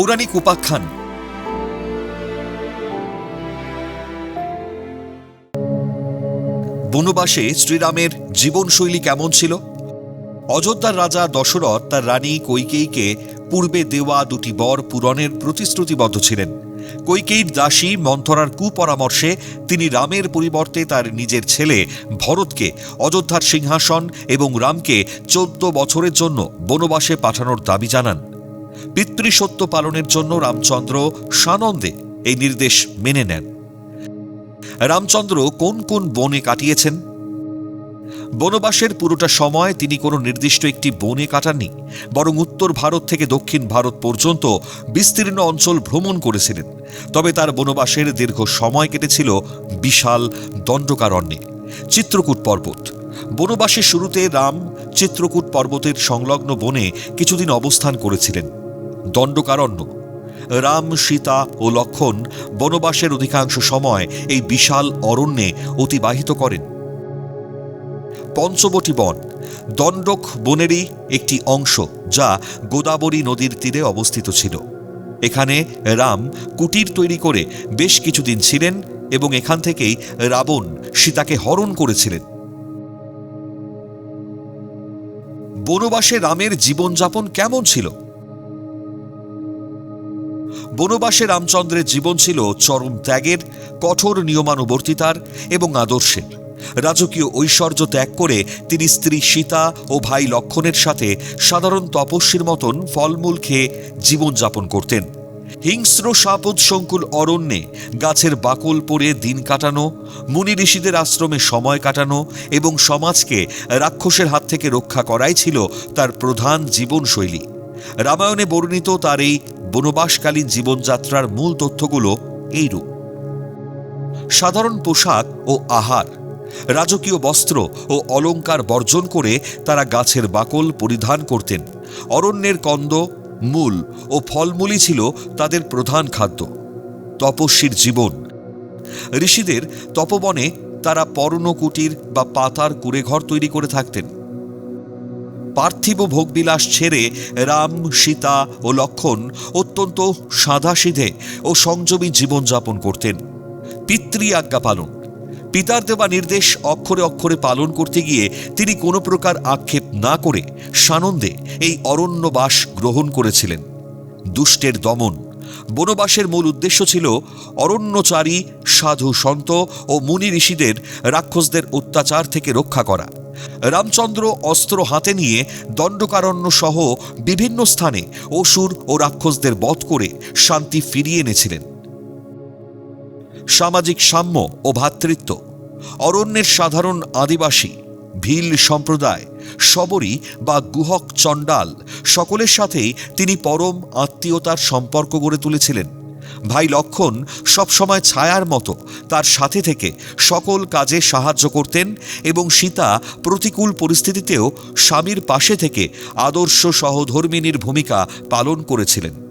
পৌরাণিক উপাখ্যান। বনবাসে শ্রীরামের জীবনশৈলী কেমন ছিল? অযোধ্যার রাজা দশরথ তার রানী কৈকেয়ীকে পূর্বে দেওয়া দুটি বর পূরণের প্রতিশ্রুতিবদ্ধ ছিলেন। কৈকেয়ীর দাসী মন্থরার কুপরামর্শে তিনি রামের পরিবর্তে তার নিজের ছেলে ভরতকে অযোধ্যার সিংহাসন এবং রামকে 14 বছরের জন্য বনবাসে পাঠানোর দাবি জানান। পিতৃসত্য পালনের জন্য রামচন্দ্র সানন্দে এই নির্দেশ মেনে নেন। রামচন্দ্র কোন কোন বনে কাটিয়েছেন? বনবাসের পুরোটা সময় তিনি কোনো নির্দিষ্ট একটি বনে কাটাননি, বরং উত্তর ভারত থেকে দক্ষিণ ভারত পর্যন্ত বিস্তীর্ণ অঞ্চল ভ্রমণ করেছিলেন। তবে তার বনবাসের দীর্ঘ সময় কেটেছিল বিশাল দণ্ডকারণ্যে। চিত্রকূট পর্বত। বনবাসের শুরুতে রাম চিত্রকূট পর্বতের সংলগ্ন বনে কিছুদিন অবস্থান করেছিলেন। দণ্ডকারণ্য। রাম, সীতা ও লক্ষ্মণ বনবাসের অধিকাংশ সময় এই বিশাল অরণ্যে অতিবাহিত করেন। পঞ্চবটী বন দণ্ডক বনেরই একটি অংশ, যা গোদাবরী নদীর তীরে অবস্থিত ছিল। এখানে রাম কুটির তৈরি করে বেশ কিছুদিন ছিলেন এবং এখান থেকেই রাবণ সীতাকে হরণ করেছিলেন। বনবাসে রামের জীবনযাপন কেমন ছিল? বনবাসে রামচন্দ্রের জীবন ছিল চরম ত্যাগের, কঠোর নিয়মানুবর্তিতার এবং আদর্শের। রাজকীয় ঐশ্বর্য ত্যাগ করে তিনি স্ত্রী সীতা ও ভাই লক্ষ্মণের সাথে সাধারণ তপস্বীর মতন ফলমূল খেয়ে জীবনযাপন করতেন। হিংস্র সাপোৎসংকুল অরণ্যে গাছের বাকল পড়ে দিন কাটানো, মুনি ঋষিদের আশ্রমে সময় কাটানো এবং সমাজকে রাক্ষসের হাত থেকে রক্ষা করাই ছিল তার প্রধান জীবনশৈলী। রামায়ণে বর্ণিত তার এই বনবাসকালীন জীবনযাত্রার মূল তথ্যগুলো এইরূপ। সাধারণ পোশাক ও আহার। রাজকীয় বস্ত্র ও অলঙ্কার বর্জন করে তারা গাছের বাকল পরিধান করতেন। অরণ্যের কন্দ, মূল ও ফলমূলই ছিল তাদের প্রধান খাদ্য। তপস্বীর জীবন। ঋষিদের তপবনে তারা পর্ণকুটির বা পাতার কুঁড়েঘর তৈরি করে থাকতেন। পার্থিব ভোগবিলাস ছেড়ে রাম, সীতা ও লক্ষ্মণ অত্যন্ত সাদাসিধে ও সংযমী জীবনযাপন করতেন। পিতৃ আজ্ঞা পালন। পিতার দেওয়া নির্দেশ অক্ষরে অক্ষরে পালন করতে গিয়ে তিনি কোনো প্রকার আক্ষেপ না করে সানন্দে এই অরণ্যবাস গ্রহণ করেছিলেন। দুষ্টের দমন। বনবাসের মূল উদ্দেশ্য ছিল অরণ্যচারী সাধু সন্ত ও মুনি ঋষিদের রাক্ষসদের অত্যাচার থেকে রক্ষা করা। রামচন্দ্র অস্ত্র হাতে নিয়ে দণ্ডকারণ্য সহ বিভিন্ন স্থানে অসুর ও রাক্ষসদের বধ করে শান্তি ফিরিয়ে এনেছিলেন। সামাজিক সাম্য ও ভ্রাতৃত্ব। অরণ্যের সাধারণ আদিবাসী, ভিল সম্প্রদায়, শবরী বা গুহক চণ্ডাল সকলের সাথেই তিনি পরম আত্মীয়তার সম্পর্ক গড়ে তুলেছিলেন। ভাই লক্ষ্মণ সবসময় ছায়ার মতো তার সাথে থেকে সকল কাজে সাহায্য করতেন এবং সীতা প্রতিকূল পরিস্থিতিতেও স্বামীর পাশে থেকে আদর্শ সহধর্মিণীর ভূমিকা পালন করেছিলেন।